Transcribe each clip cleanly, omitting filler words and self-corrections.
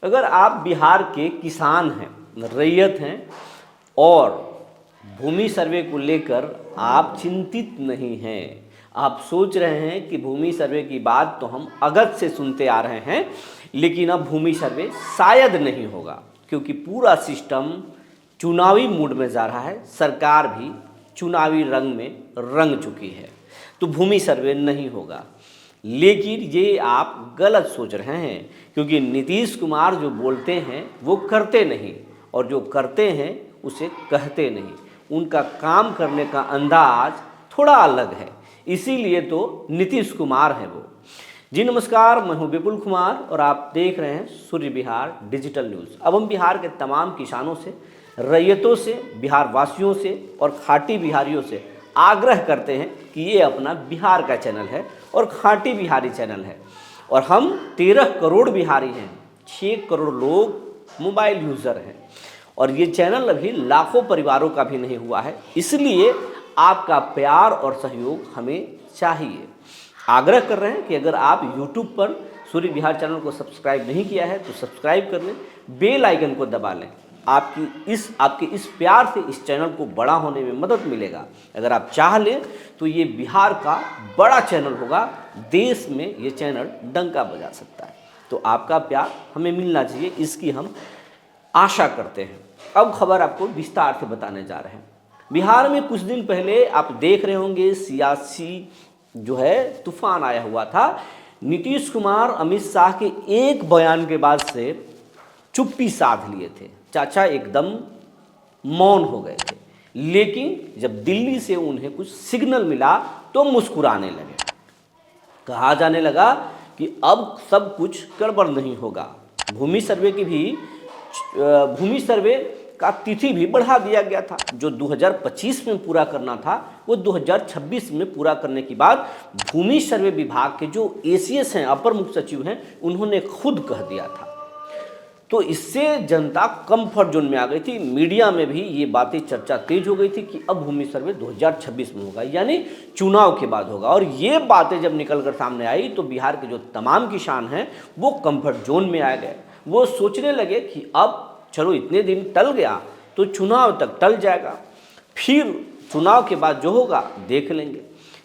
अगर आप बिहार के किसान हैं, रैयत हैं और भूमि सर्वे को लेकर आप चिंतित नहीं हैं, आप सोच रहे हैं कि भूमि सर्वे की बात तो हम अगस्त से सुनते आ रहे हैं, लेकिन अब भूमि सर्वे शायद नहीं होगा क्योंकि पूरा सिस्टम चुनावी मूड में जा रहा है, सरकार भी चुनावी रंग में रंग चुकी है, तो भूमि सर्वे नहीं होगा। लेकिन ये आप गलत सोच रहे हैं क्योंकि नीतीश कुमार जो बोलते हैं वो करते नहीं, और जो करते हैं उसे कहते नहीं। उनका काम करने का अंदाज थोड़ा अलग है, इसीलिए तो नीतीश कुमार हैं वो। जी नमस्कार, मैं हूं विपुल कुमार और आप देख रहे हैं सूर्य बिहार डिजिटल न्यूज़। अब हम बिहार के तमाम किसानों से, रैयतों से, बिहार वासियों से और खाटी बिहारियों से आग्रह करते हैं कि ये अपना बिहार का चैनल है और खाटी बिहारी चैनल है, और हम 13 करोड़ बिहारी हैं, 6 करोड़ लोग मोबाइल यूज़र हैं, और ये चैनल अभी लाखों परिवारों का भी नहीं हुआ है। इसलिए आपका प्यार और सहयोग हमें चाहिए। आग्रह कर रहे हैं कि अगर आप YouTube पर सूर्य बिहार चैनल को सब्सक्राइब नहीं किया है तो सब्सक्राइब कर लें, बेल आइकन को दबा लें। आपके इस प्यार से इस चैनल को बड़ा होने में मदद मिलेगा। अगर आप चाह लें तो ये बिहार का बड़ा चैनल होगा, देश में ये चैनल डंका बजा सकता है। तो आपका प्यार हमें मिलना चाहिए, इसकी हम आशा करते हैं। अब खबर आपको विस्तार से बताने जा रहे हैं। बिहार में कुछ दिन पहले आप देख रहे होंगे सियासी जो है तूफान आया हुआ था। नीतीश कुमार अमित शाह के एक बयान के बाद से चुप्पी साध लिए थे, चाचा एकदम मौन हो गए थे। लेकिन जब दिल्ली से उन्हें कुछ सिग्नल मिला तो मुस्कुराने लगे। कहा जाने लगा कि अब सब कुछ गड़बड़ नहीं होगा। भूमि सर्वे का तिथि भी बढ़ा दिया गया था। जो 2025 में पूरा करना था वो 2026 में पूरा करने के बाद भूमि सर्वे विभाग के जो एसीएस हैं, अपर मुख्य सचिव हैं, उन्होंने खुद कह दिया था। तो इससे जनता कंफर्ट जोन में आ गई थी। मीडिया में भी ये बातें चर्चा तेज हो गई थी कि अब भूमि सर्वे 2026 में होगा, यानी चुनाव के बाद होगा। और ये बातें जब निकल कर सामने आई तो बिहार के जो तमाम किसान हैं वो कंफर्ट जोन में आ गए। वो सोचने लगे कि अब चलो इतने दिन टल गया तो चुनाव तक टल जाएगा, फिर चुनाव के बाद जो होगा देख लेंगे।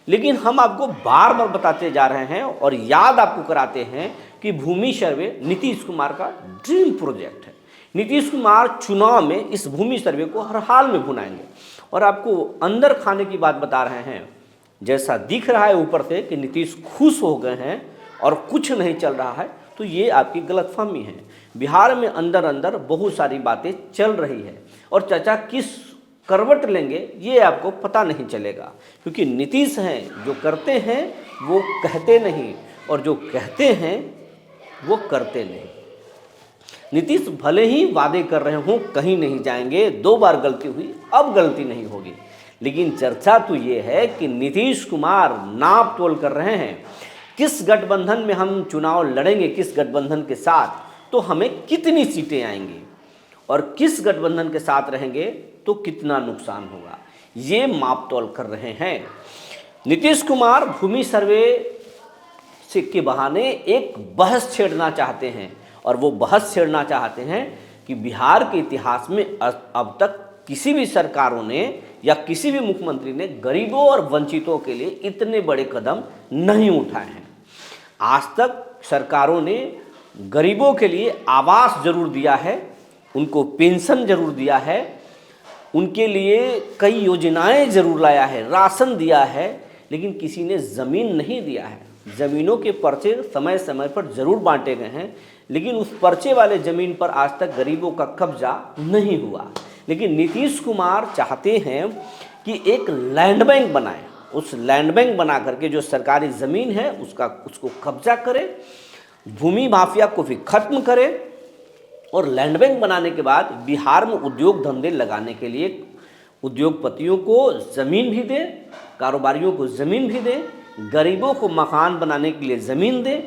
लेकिन हम आपको बार बार बताते जा रहे हैं और याद आपको कराते हैं कि भूमि सर्वे नीतीश कुमार का ड्रीम प्रोजेक्ट है। नीतीश कुमार चुनाव में इस भूमि सर्वे को हर हाल में भुनाएंगे। और आपको अंदर खाने की बात बता रहे हैं, जैसा दिख रहा है ऊपर से कि नीतीश खुश हो गए हैं और कुछ नहीं चल रहा है, तो ये आपकी गलतफहमी है। बिहार में अंदर अंदर बहुत सारी बातें चल रही है और चाचा किस करवट लेंगे ये आपको पता नहीं चलेगा, क्योंकि नीतीश हैं जो करते हैं वो कहते नहीं, और जो कहते हैं वो करते नहीं। नीतीश भले ही वादे कर रहे हों कहीं नहीं जाएंगे, 2 बार गलती हुई, अब गलती नहीं होगी, लेकिन चर्चा तो ये है कि नीतीश कुमार नाप तोल कर रहे हैं किस गठबंधन में हम चुनाव लड़ेंगे, किस गठबंधन के साथ तो हमें कितनी सीटें आएंगी, और किस गठबंधन के साथ रहेंगे तो कितना नुकसान होगा, ये माप तोल कर रहे हैं। नीतीश कुमार भूमि सर्वे से के बहाने एक बहस छेड़ना चाहते हैं, और वो बहस छेड़ना चाहते हैं कि बिहार के इतिहास में अब तक किसी भी सरकारों ने या किसी भी मुख्यमंत्री ने गरीबों और वंचितों के लिए इतने बड़े कदम नहीं उठाए हैं। आज तक सरकारों ने गरीबों के लिए आवास जरूर दिया है, उनको पेंशन जरूर दिया है, उनके लिए कई योजनाएं जरूर लाया है, राशन दिया है, लेकिन किसी ने ज़मीन नहीं दिया है। ज़मीनों के पर्चे समय समय पर जरूर बांटे गए हैं, लेकिन उस पर्चे वाले ज़मीन पर आज तक गरीबों का कब्जा नहीं हुआ। लेकिन नीतीश कुमार चाहते हैं कि एक लैंड बैंक बनाए, उस लैंड बैंक बना करके जो सरकारी ज़मीन है उसको कब्जा करे, भूमि माफिया को भी खत्म करे, और लैंड बैंक बनाने के बाद बिहार में उद्योग धंधे लगाने के लिए उद्योगपतियों को ज़मीन भी दे, कारोबारियों को ज़मीन भी दे, गरीबों को मकान बनाने के लिए ज़मीन दे,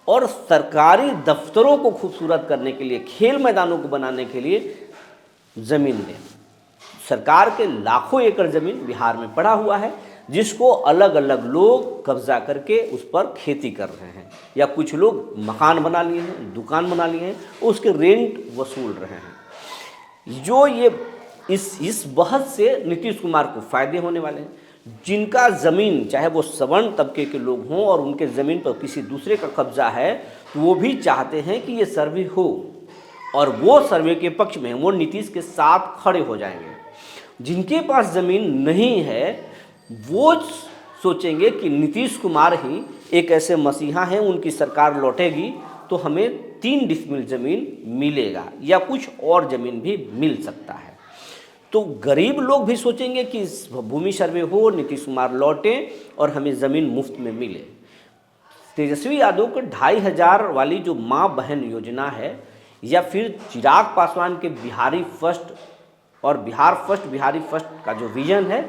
और सरकारी दफ्तरों को खूबसूरत करने के लिए, खेल मैदानों को बनाने के लिए ज़मीन दे। सरकार के लाखों एकड़ ज़मीन बिहार में पड़ा हुआ है, जिसको अलग अलग लोग कब्जा करके उस पर खेती कर रहे हैं, या कुछ लोग मकान बना लिए हैं, दुकान बना लिए हैं, उसके रेंट वसूल रहे हैं। जो ये इस बहस से नीतीश कुमार को फायदे होने वाले हैं। जिनका ज़मीन, चाहे वो सवर्ण तबके के लोग हों और उनके ज़मीन पर किसी दूसरे का कब्जा है, तो वो भी चाहते हैं कि ये सर्वे हो, और वो सर्वे के पक्ष में वो नीतीश के साथ खड़े हो जाएंगे। जिनके पास ज़मीन नहीं है वो सोचेंगे कि नीतीश कुमार ही एक ऐसे मसीहा हैं, उनकी सरकार लौटेगी तो हमें 3 डिसमिल ज़मीन मिलेगा या कुछ और ज़मीन भी मिल सकता है। तो गरीब लोग भी सोचेंगे कि भूमि सर्वे हो, नीतीश कुमार लौटे और हमें ज़मीन मुफ्त में मिले। तेजस्वी यादव को 2500 वाली जो माँ बहन योजना है, या फिर चिराग पासवान के बिहारी फर्स्ट और बिहार फर्स्ट बिहारी फर्स्ट का जो विजन है,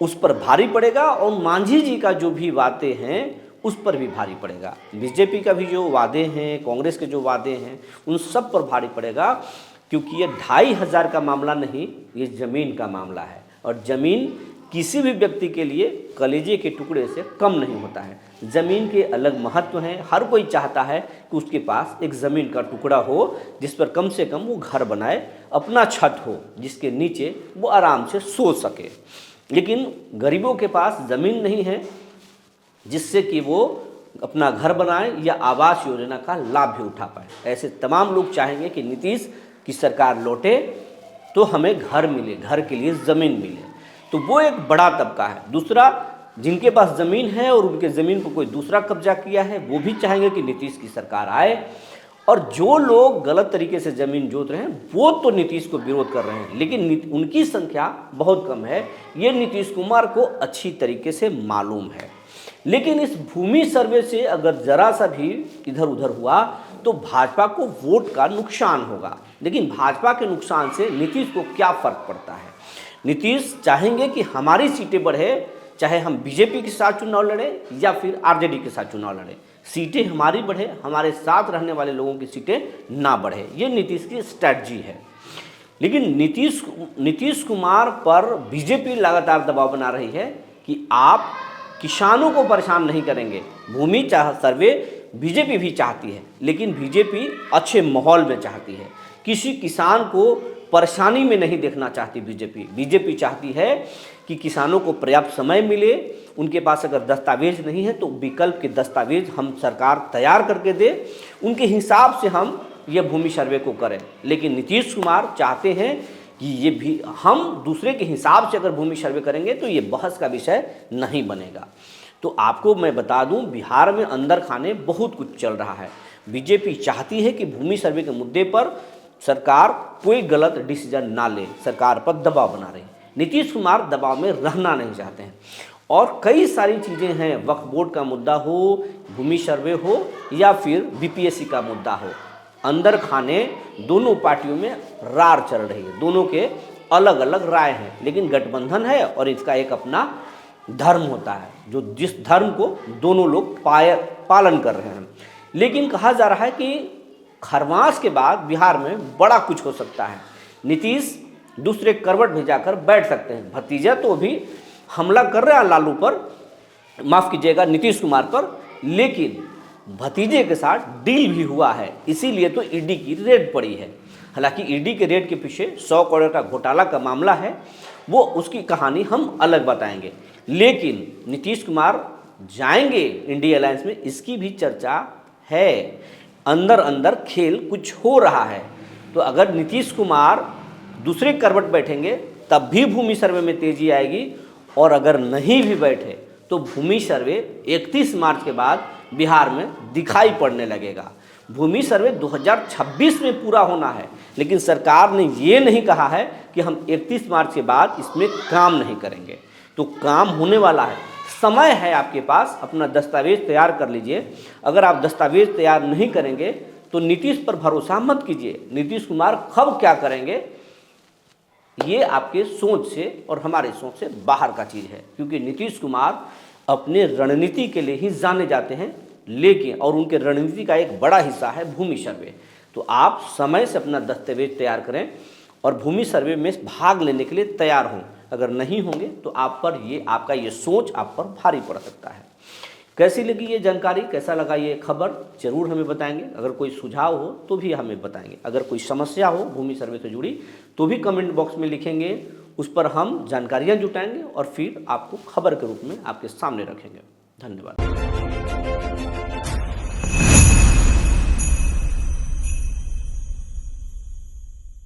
उस पर भारी पड़ेगा, और मांझी जी का जो भी वादे हैं उस पर भी भारी पड़ेगा। बीजेपी का भी जो वादे हैं, कांग्रेस के जो वादे हैं, उन सब पर भारी पड़ेगा, क्योंकि ये 2500 का मामला नहीं, ये ज़मीन का मामला है। और ज़मीन किसी भी व्यक्ति के लिए कलेजे के टुकड़े से कम नहीं होता है। ज़मीन के अलग महत्व हैं। हर कोई चाहता है कि उसके पास एक ज़मीन का टुकड़ा हो, जिस पर कम से कम वो घर बनाए, अपना छत हो जिसके नीचे वो आराम से सो सके। लेकिन गरीबों के पास ज़मीन नहीं है जिससे कि वो अपना घर बनाए या आवास योजना का लाभ भी उठा पाए। ऐसे तमाम लोग चाहेंगे कि नीतीश की सरकार लौटे तो हमें घर मिले, घर के लिए ज़मीन मिले। तो वो एक बड़ा तबका है। दूसरा, जिनके पास ज़मीन है और उनके ज़मीन को कोई दूसरा कब्जा किया है, वो भी चाहेंगे कि नीतीश की सरकार आए। और जो लोग गलत तरीके से ज़मीन जोत रहे हैं वो तो नीतीश को विरोध कर रहे हैं, लेकिन उनकी संख्या बहुत कम है। ये नीतीश कुमार को अच्छी तरीके से मालूम है। लेकिन इस भूमि सर्वे से अगर ज़रा सा भी इधर उधर हुआ तो भाजपा को वोट का नुकसान होगा। लेकिन भाजपा के नुकसान से नीतीश को क्या फ़र्क पड़ता है? नीतीश चाहेंगे कि हमारी सीटें बढ़े, चाहे हम बीजेपी के साथ चुनाव लड़ें या फिर आरजेडी के साथ चुनाव लड़ें, सीटें हमारी बढ़े, हमारे साथ रहने वाले लोगों की सीटें ना बढ़े। ये नीतीश की स्ट्रैटेजी है। लेकिन नीतीश कुमार पर बीजेपी लगातार दबाव बना रही है कि आप किसानों को परेशान नहीं करेंगे। भूमि सर्वे बीजेपी भी चाहती है, लेकिन बीजेपी अच्छे माहौल में चाहती है। किसी किसान को परेशानी में नहीं देखना चाहती बीजेपी चाहती है कि किसानों को पर्याप्त समय मिले। उनके पास अगर दस्तावेज नहीं है तो विकल्प के दस्तावेज हम सरकार तैयार करके दे, उनके हिसाब से हम ये भूमि सर्वे को करें। लेकिन नीतीश कुमार चाहते हैं कि ये भी हम दूसरे के हिसाब से अगर भूमि सर्वे करेंगे तो ये बहस का विषय नहीं बनेगा। तो आपको मैं बता दूं, बिहार में अंदर खाने बहुत कुछ चल रहा है। बीजेपी चाहती है कि भूमि सर्वे के मुद्दे पर सरकार कोई गलत डिसीजन ना ले, सरकार पर दबाव बना रही। नीतीश कुमार दबाव में रहना नहीं चाहते हैं। और कई सारी चीज़ें हैं, वक्फ बोर्ड का मुद्दा हो, भूमि सर्वे हो या फिर बीपीएससी का मुद्दा हो, अंदर खाने दोनों पार्टियों में रार चल रही है। दोनों के अलग अलग राय हैं, लेकिन गठबंधन है और इसका एक अपना धर्म होता है, जो जिस धर्म को दोनों लोग पालन कर रहे हैं। लेकिन कहा जा रहा है कि खरमास के बाद बिहार में बड़ा कुछ हो सकता है। नीतीश दूसरे करवट भेजाकर बैठ सकते हैं। भतीजा तो अभी हमला कर रहे हैं लालू पर, माफ़ कीजिएगा नीतीश कुमार पर, लेकिन भतीजे के साथ डील भी हुआ है, इसीलिए तो ईडी की रेड पड़ी है। हालांकि ईडी के रेड के पीछे 100 करोड़ का घोटाला का मामला है, वो उसकी कहानी हम अलग बताएंगे। लेकिन नीतीश कुमार जाएंगे इंडिया अलायंस में, इसकी भी चर्चा है। अंदर अंदर खेल कुछ हो रहा है। तो अगर नीतीश कुमार दूसरे करवट बैठेंगे तब भी भूमि सर्वे में तेजी आएगी, और अगर नहीं भी बैठे तो भूमि सर्वे 31 मार्च के बाद बिहार में दिखाई पड़ने लगेगा। भूमि सर्वे 2026 में पूरा होना है, लेकिन सरकार ने ये नहीं कहा है कि हम 31 मार्च के बाद इसमें काम नहीं करेंगे। तो काम होने वाला है, समय है आपके पास, अपना दस्तावेज तैयार कर लीजिए। अगर आप दस्तावेज तैयार नहीं करेंगे तो नीतीश पर भरोसा मत कीजिए। नीतीश कुमार कब क्या करेंगे ये आपके सोच से और हमारे सोच से बाहर का चीज़ है, क्योंकि नीतीश कुमार अपने रणनीति के लिए ही जाने जाते हैं। लेकिन और उनके रणनीति का एक बड़ा हिस्सा है भूमि सर्वे। तो आप समय से अपना दस्तावेज तैयार करें और भूमि सर्वे में भाग लेने के लिए तैयार हों। अगर नहीं होंगे तो आप पर ये आपका ये सोच आप पर भारी पड़ सकता है। कैसी लगी ये जानकारी, कैसा लगा ये खबर, जरूर हमें बताएंगे। अगर कोई सुझाव हो तो भी हमें बताएंगे। अगर कोई समस्या हो भूमि सर्वे से जुड़ी तो भी कमेंट बॉक्स में लिखेंगे, उस पर हम जानकारियाँ जुटाएंगे और फिर आपको खबर के रूप में आपके सामने रखेंगे। धन्यवाद।